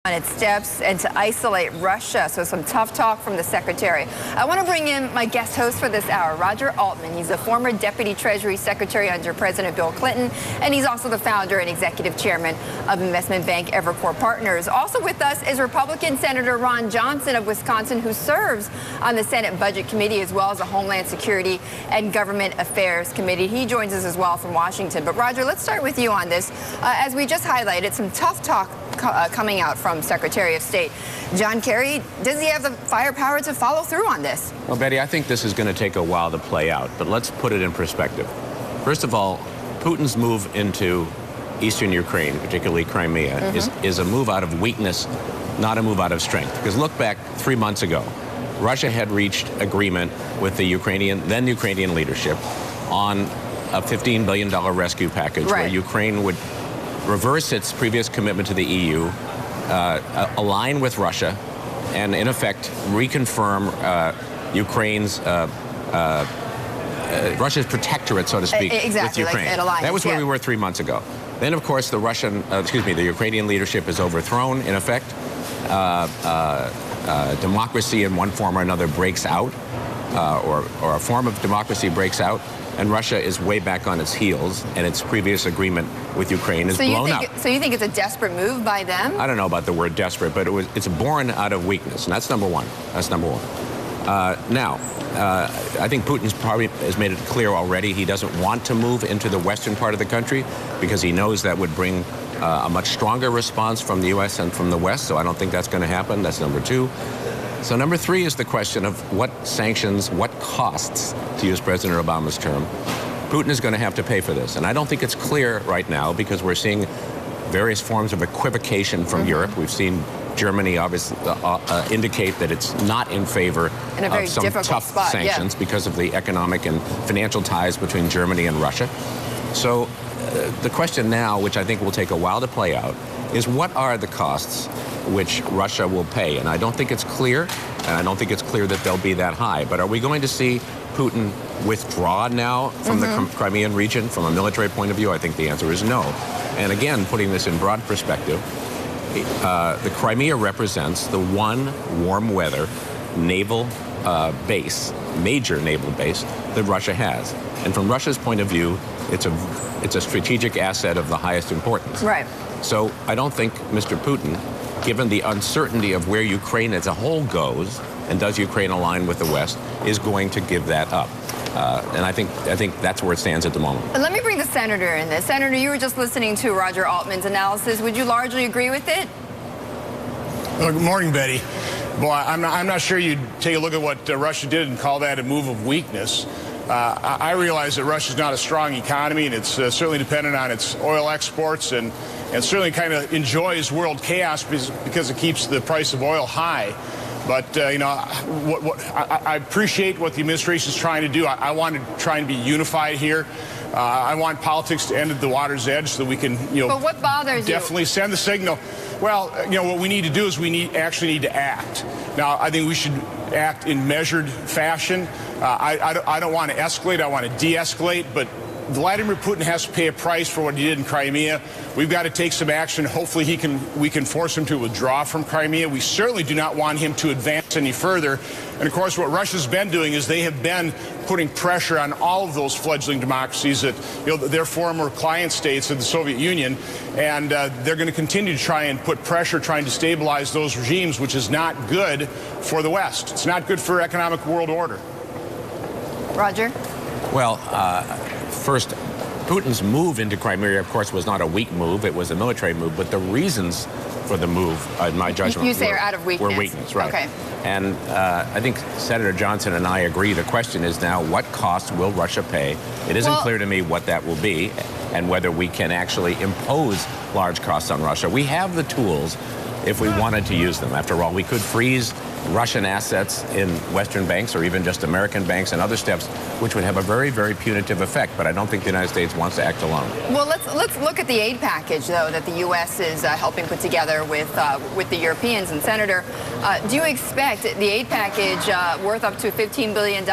On its steps and to isolate Russia. So some tough talk from the secretary. I want to bring in my guest host for this hour, Roger Altman. He's a former Deputy Treasury Secretary under President Bill Clinton, and he's also the founder and executive chairman of investment bank Evercore Partners. Also with us is Republican Senator Ron Johnson of Wisconsin, who serves on the Senate Budget Committee as well as the Homeland Security and Government Affairs Committee. He joins us as well from Washington. But Roger, let's start with you on this. As we just highlighted, some tough talk coming out from Secretary of State John Kerry. Does he have the firepower to follow through on this? Well, Betty, I think this is going to take a while to play out, but let's put it in perspective. First of all, Putin's move into eastern Ukraine, particularly Crimea, is a move out of weakness, not a move out of strength. Because look back 3 months ago, Russia had reached agreement with the then Ukrainian leadership on a $15 billion rescue package where Ukraine would reverse its previous commitment to the EU, align with Russia, and in effect reconfirm Ukraine's Russia's protectorate, so to speak, with Ukraine. Like that was where we were 3 months ago. Then, of course, the Ukrainian leadership is overthrown. In effect, democracy in one form or another breaks out, or a form of democracy breaks out. And Russia is way back on its heels, and its previous agreement with Ukraine is blown up. So you think it's a desperate move by them? I don't know about the word desperate, but it's born out of weakness, and that's number one. That's number one. Now, I think Putin's probably has made it clear already he doesn't want to move into the western part of the country because he knows that would bring a much stronger response from the U.S. and from the West, so I don't think that's going to happen. That's number two. So number three is the question of what sanctions, what costs, to use President Obama's term, Putin is going to have to pay for this. And I don't think it's clear right now because we're seeing various forms of equivocation from Europe. We've seen Germany obviously indicate that it's not in favor of some tough sanctions because of the economic and financial ties between Germany and Russia. So the question now, which I think will take a while to play out, is what are the costs which Russia will pay? And I don't think it's clear, and I don't think it's clear that they'll be that high. But are we going to see Putin withdraw now from the Crimean region from a military point of view? I think the answer is no. And again, putting this in broad perspective, the Crimea represents the one warm weather naval base, major naval base, that Russia has. And from Russia's point of view, it's a strategic asset of the highest importance. Right. So I don't think Mr. Putin, given the uncertainty of where Ukraine as a whole goes, and does Ukraine align with the West, is going to give that up. And I think that's where it stands at the moment. Let me bring the senator in this. Senator, you were just listening to Roger Altman's analysis. Would you largely agree with it? Well, good morning, Betty. Boy, I'm not sure you'd take a look at what Russia did and call that a move of weakness. I realize that Russia's not a strong economy, and it's certainly dependent on its oil exports, and certainly kind of enjoys world chaos because it keeps the price of oil high. But, you know, I appreciate what the administration is trying to do. I want to try and be unified here. I want politics to end at the water's edge so that we can, you know, but what bothers definitely send the signal. Well, you know, what we need to do is we actually need to act. Now, I think we should act in measured fashion. I don't want to escalate. I want to de-escalate. But Vladimir Putin has to pay a price for what he did in Crimea. We've got to take some action. Hopefully we can force him to withdraw from Crimea. We certainly do not want him to advance any further. And, of course, what Russia's been doing is they have been putting pressure on all of those fledgling democracies that, you know, they're former client states of the Soviet Union. And they're going to continue to try and put pressure, trying to stabilize those regimes, which is not good for the West. It's not good for economic world order. Roger? Well, first, Putin's move into Crimea, of course, was not a weak move. It was a military move. But the reasons for the move, in my judgment, you say are out of weakness. Were weakness, right? Okay. And I think Senator Johnson and I agree. The question is now, what cost will Russia pay? It isn't clear to me what that will be and whether we can actually impose large costs on Russia. We have the tools if we wanted to use them. After all, we could freeze Russian assets in Western banks or even just American banks and other steps, which would have a very, very punitive effect. But I don't think the United States wants to act alone. Well, let's look at the aid package, though, that the U.S. is helping put together with the Europeans. And, Senator, do you expect the aid package worth up to $15 billion,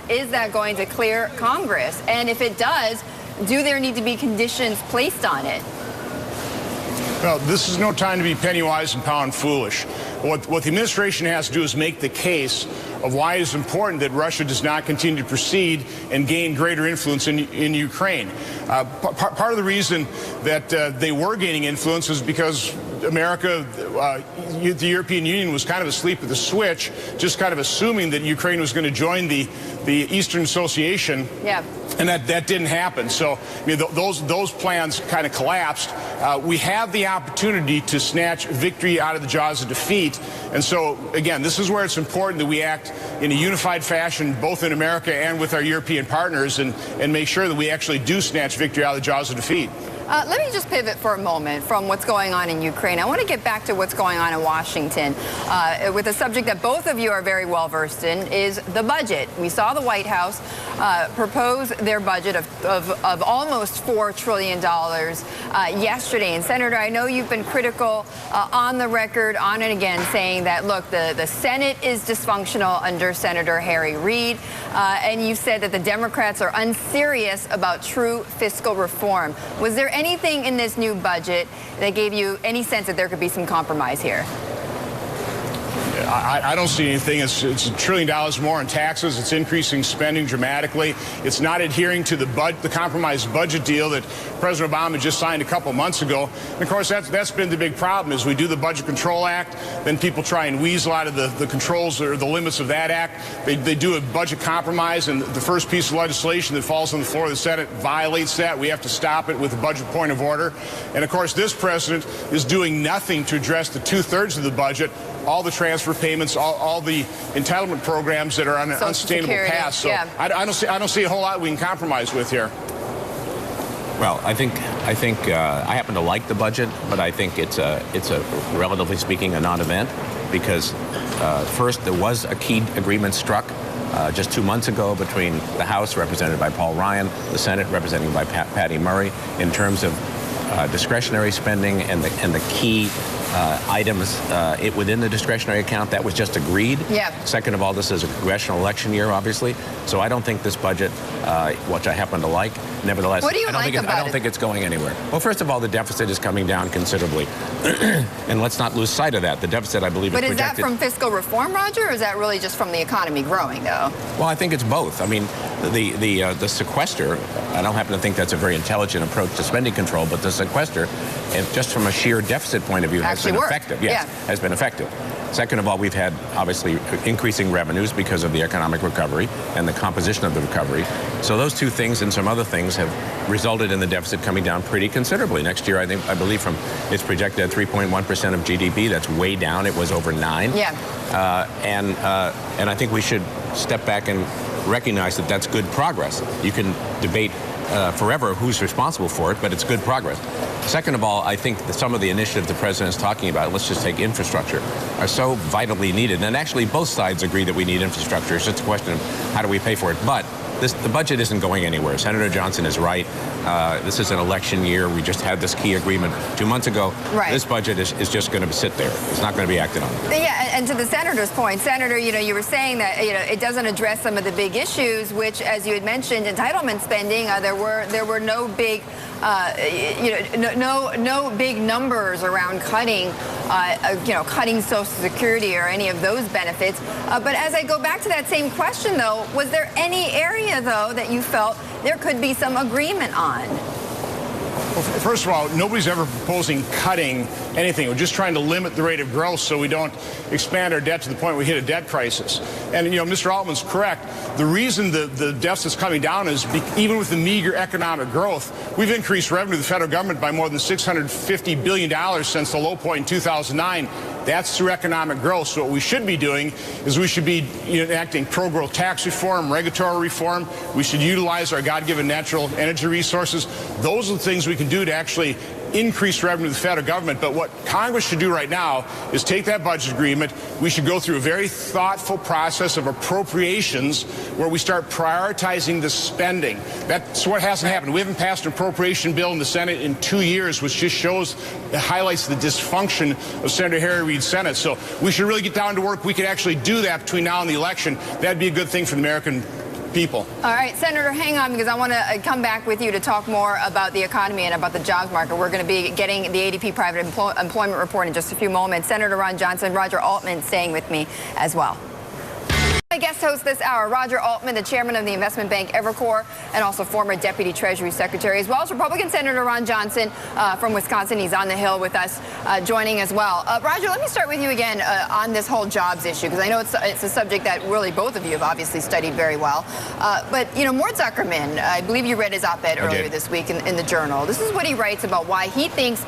is that going to clear Congress? And if it does, do there need to be conditions placed on it? Well, this is no time to be penny wise and pound foolish. What the administration has to do is make the case of why it is important that Russia does not continue to proceed and gain greater influence in Ukraine. Part of the reason that they were gaining influence is because America, the European Union, was kind of asleep at the switch, just kind of assuming that Ukraine was going to join the Eastern Association. Yeah. And that didn't happen. So I mean, those plans kind of collapsed. We have the opportunity to snatch victory out of the jaws of defeat. And so, again, this is where it's important that we act in a unified fashion, both in America and with our European partners, and make sure that we actually do snatch victory out of the jaws of defeat. Let me just pivot for a moment from what's going on in Ukraine. I want to get back to what's going on in Washington with a subject that both of you are very well versed in, is the budget. We saw the White House propose their budget of almost $4 trillion yesterday. And Senator, I know you've been critical on the record, on and again, saying that, look, the Senate is dysfunctional under Senator Harry Reid. And you said that the Democrats are unserious about true fiscal reform. Was there anything in this new budget that gave you any sense that there could be some compromise here? I don't see anything. It's $1 trillion more in taxes. It's increasing spending dramatically. It's not adhering to the compromised budget deal that President Obama just signed a couple months ago. And of course, that's been the big problem. Is we do the Budget Control Act, then people try and weasel out of the controls or the limits of that act. They do a budget compromise, and the first piece of legislation that falls on the floor of the Senate violates that. We have to stop it with a budget point of order. And of course, this president is doing nothing to address the 2/3 of the budget, all the transfer payments, all the entitlement programs that are on an Social unsustainable Security, path. So yeah. I don't see a whole lot we can compromise with here. Well, I think I happen to like the budget, but I think it's a relatively speaking a non-event because first there was a key agreement struck just 2 months ago between the House, represented by Paul Ryan, the Senate, represented by Patty Murray, in terms of discretionary spending and the key items within the discretionary account. That was just agreed. Yeah. Second of all, this is a congressional election year, obviously. So I don't think this budget, which I happen to like, nevertheless, what do you like about I don't think it's going anywhere. Well, first of all, the deficit is coming down considerably. And let's not lose sight of that. The deficit, I believe, But is is projected. that from fiscal reform, Roger, or is that really just from the economy growing, though? Well, I think it's both. I mean, the sequester, I don't happen to think that's a very intelligent approach to spending control, but the sequester, and just from a sheer deficit point of view, has been effective. Yes, yeah. has been effective. Second of all, we've had, obviously, increasing revenues because of the economic recovery and the composition of the recovery. So those two things and some other things have resulted in the deficit coming down pretty considerably. Next year, I believe it's projected at 3.1% of GDP. That's way down. It was over 9%. Yeah. And I think we should step back and recognize that that's good progress. You can debate forever who's responsible for it, but it's good progress. Second of all, I think that some of the initiatives the president is talking about, let's just take infrastructure, are so vitally needed. And actually, both sides agree that we need infrastructure. It's just a question of how do we pay for it. But the budget isn't going anywhere. Senator Johnson is right. This is an election year. We just had this key agreement 2 months ago. Right. This budget is just going to sit there. It's not going to be acted on. Yeah, and to the senator's point, Senator, you were saying that it doesn't address some of the big issues, which, as you had mentioned, entitlement spending. There were no big, no big numbers around cutting, cutting Social Security or any of those benefits. But as I go back to that same question, though, was there any area, though, that you felt there could be some agreement on? Well, first of all, nobody's ever proposing cutting anything. We're just trying to limit the rate of growth so we don't expand our debt to the point we hit a debt crisis. And, Mr. Altman's correct. The reason the deficit's coming down is even with the meager economic growth, we've increased revenue to the federal government by more than $650 billion since the low point in 2009. That's through economic growth. So what we should be doing is we should be enacting pro-growth tax reform, regulatory reform. We should utilize our God-given natural energy resources. Those are the things we can do to actually increase revenue to the federal government. But what Congress should do right now is take that budget agreement. We should go through a very thoughtful process of appropriations where we start prioritizing the spending. That's what hasn't happened. We haven't passed an appropriation bill in the Senate in 2 years, which just highlights the dysfunction of Senator Harry Reid's Senate. So we should really get down to work. We could actually do that between now and the election. That'd be a good thing for the American people. All right, Senator, hang on, because I want to come back with you to talk more about the economy and about the jobs market. We're going to be getting the ADP private employment report in just a few moments. Senator Ron Johnson, Roger Altman staying with me as well. My guest host this hour, Roger Altman, the chairman of the investment bank Evercore, and also former Deputy Treasury Secretary, as well as Republican Senator Ron Johnson from Wisconsin. He's on the Hill with us, joining as well. Roger, let me start with you again on this whole jobs issue, because I know it's a subject that really both of you have obviously studied very well. But, you know, Mort Zuckerman, I believe you read his op-ed earlier this week in the Journal. This is what he writes about why he thinks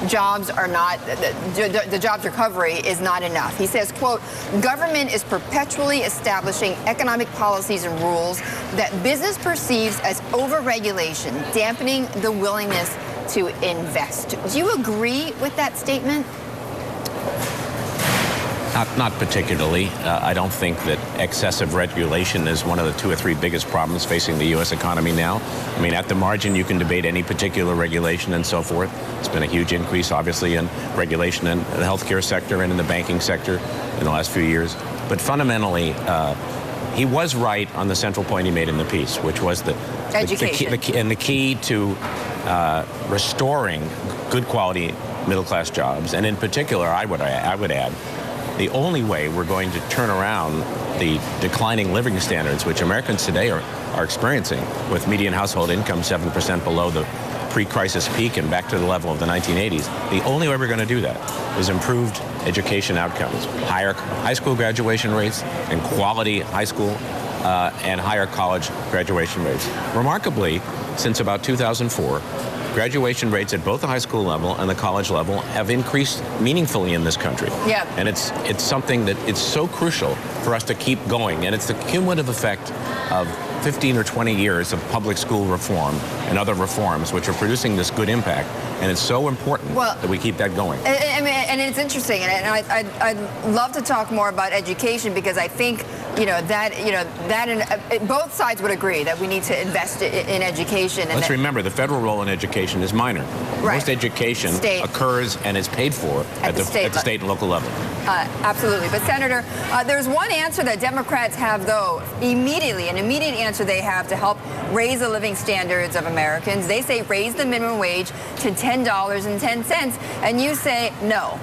jobs are not, the jobs recovery is not enough. He says, quote, government is perpetually establishing economic policies and rules that business perceives as over-regulation, dampening the willingness to invest. Do you agree with that statement? Not particularly. I don't think that excessive regulation is one of the 2 or 3 biggest problems facing the U.S. economy now. I mean, at the margin, you can debate any particular regulation and so forth. It's been a huge increase, obviously, in regulation in the healthcare sector and in the banking sector in the last few years. But fundamentally, he was right on the central point he made in the piece, which was the key to restoring good quality middle-class jobs. And in particular, I would add, the only way we're going to turn around the declining living standards, which Americans today are experiencing, with median household income 7% below the pre-crisis peak and back to the level of the 1980s, the only way we're going to do that is improved education outcomes, higher high school graduation rates and quality high school and higher college graduation rates. Remarkably, since about 2004, graduation rates at both the high school level and the college level have increased meaningfully in this country. Yeah. And it's something that it's so crucial for us to keep going. And it's the cumulative effect of 15 or 20 years of public school reform and other reforms which are producing this good impact. And it's so important that we keep that going. And it's interesting, and I'd love to talk more about education, because I think both sides would agree that we need to invest in education. Let's remember, the federal role in education is minor. Right. Most education occurs and is paid for at the state and local level. Absolutely. But Senator, there's one answer that Democrats have, though, an immediate answer they have to help raise the living standards of Americans. They say raise the minimum wage to $10.10, and you say no.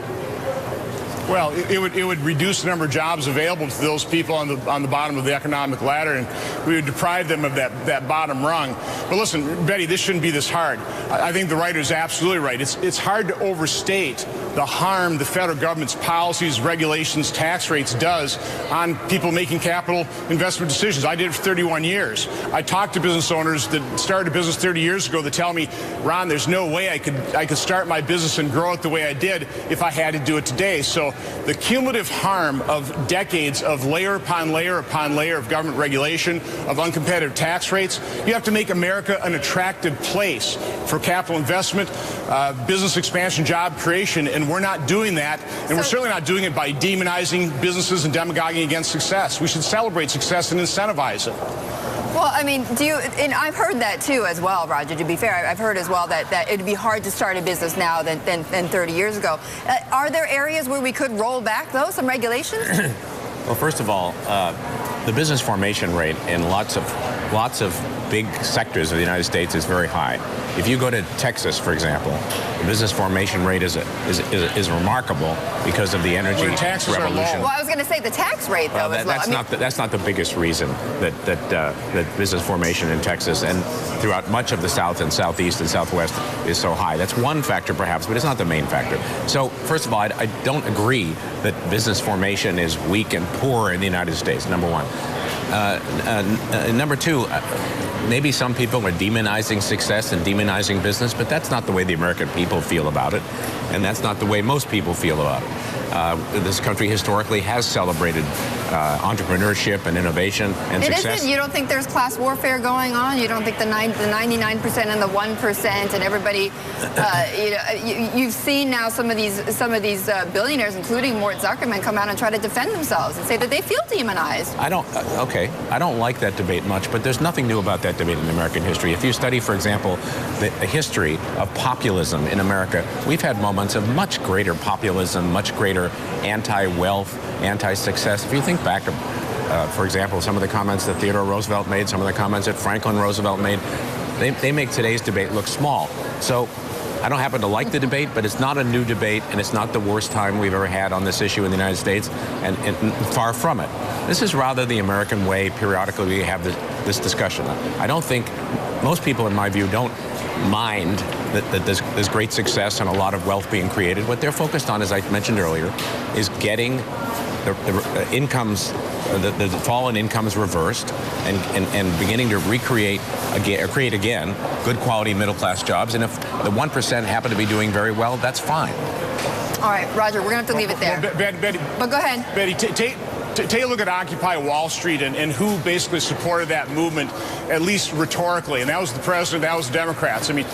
Well, it would reduce the number of jobs available to those people on the bottom of the economic ladder, and we would deprive them of that bottom rung. But listen, Betty, this shouldn't be this hard. I think the writer is absolutely right. It's hard to overstate the harm the federal government's policies, regulations, tax rates does on people making capital investment decisions. I did it for 31 years. I talked to business owners that started a business 30 years ago that tell me, Ron, there's no way I could start my business and grow it the way I did if I had to do it today. So the cumulative harm of decades of layer upon layer upon layer of government regulation, of uncompetitive tax rates, you have to make America an attractive place for capital investment, business expansion, job creation, and we're not doing that, and we're certainly not doing it by demonizing businesses and demagoguing against success. We should celebrate success and incentivize it. Well, I mean, and I've heard that too as well, Roger, to be fair. I've heard as well that it'd be hard to start a business now than 30 years ago. Are there areas where we could roll back, though, some regulations? Well, first of all, the business formation rate in lots of big sectors of the United States is very high. If you go to Texas, for example, the business formation rate is remarkable because of the energy revolution. Well, I was going to say the tax rate, though, is low. That's not the biggest reason that business formation in Texas and throughout much of the South and Southeast and Southwest is so high. That's one factor, perhaps, but it's not the main factor. So, first of all, I don't agree that business formation is weak and poor in the United States, number one. Number two, maybe some people are demonizing success and demonizing business, but that's not the way the American people feel about it, and that's not the way most people feel about it. This country historically has celebrated entrepreneurship and innovation and success. You don't think there's class warfare going on? You don't think the 99% and the 1% and everybody? You've seen now some of these billionaires, including Mort Zuckerman, come out and try to defend themselves and say that they feel demonized. I don't like that debate much, but there's nothing new about that debate in American history. If you study, for example, the history of populism in America, we've had moments of much greater populism, much greater anti-wealth, anti-success. If you think back For example, some of the comments that Theodore Roosevelt made, some of the comments that Franklin Roosevelt made, they make today's debate look small. So I don't happen to like the debate, but it's not a new debate, and it's not the worst time we've ever had on this issue in the United States, and far from it. This is rather the American way. Periodically, we have this discussion. I don't think most people, in my view, don't mind that there's great success and a lot of wealth being created. What they're focused on, as I mentioned earlier, is getting the incomes, the fallen incomes reversed, and beginning to recreate again, or create again, good quality middle-class jobs. And if the 1% happen to be doing very well, that's fine. All right, Roger, we're going to have to leave it there. Betty, but go ahead. Betty, take a look at Occupy Wall Street and who basically supported that movement, at least rhetorically, and that was the president, that was the Democrats. I mean,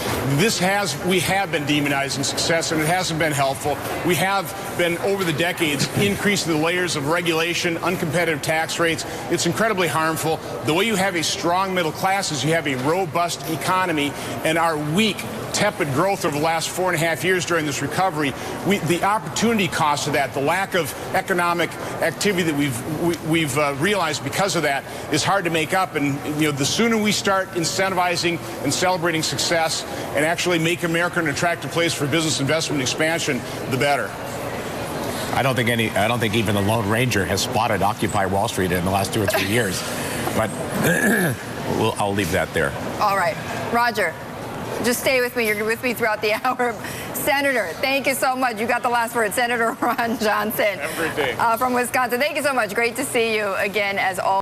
we have been demonizing success, and it hasn't been helpful. We have been, over the decades, increasing the layers of regulation, uncompetitive tax rates. It's incredibly harmful. The way you have a strong middle class is you have a robust economy, and our weak, tepid growth over the last 4.5 years during this recovery, the opportunity cost of that, the lack of economic activity that we've realized because of that is hard to make up. And the sooner we start incentivizing and celebrating success and actually make America an attractive place for business investment and expansion, the better. I don't think even the Lone Ranger has spotted Occupy Wall Street in the last 2 or 3 years. But I'll leave that there. All right, Roger. Just stay with me. You're with me throughout the hour. Senator, thank you so much. You got the last word. Senator Ron Johnson. Have a great day. From Wisconsin. Thank you so much. Great to see you again, as always.